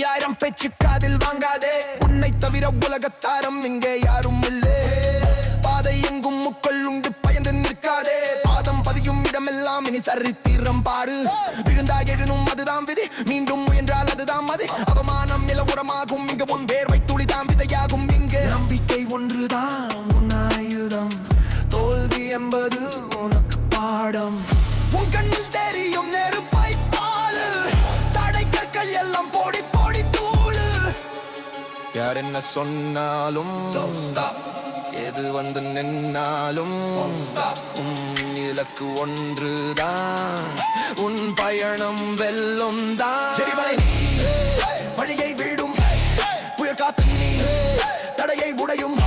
1000 பேச்சு காதில் வாங்காதே. உன்னை தவிர உலகத்தாரம் இங்கே யாரும் இல்லை. பாதை எங்கும் முக்கள் உண்டு, பயந்து நிற்காதே. பாதம் பதியும் இடமெல்லாம் இனி சரித்திரம் பாரு. விழுந்தாய் எழுனும் அதுதான் விதி, மீண்டும் முயன்றால் அதுதான் மதி. அவமானம் நிலவுரமாகும் இங்கு, உன் வேர்வை துளிதான் விதையாகும் இங்கு. நம்பிக்கை ஒன்றுதான் உன் ஆயுதம், தோல்வி என்பது உனக்கு பாடம். உன் கண்ணில் தெரியும் நெருப்பை பாலு, தடை கற்கள் எல்லாம் போடி போடி தூளு. யார் என்ன சொன்னாலும் எது வந்து நின்னாலும் உன் இலக்கு ஒன்றுதான், உன் பயணம் வெல்லும் தான். வழியை விடும் புயல் காத்து நீ தடையை உடையும்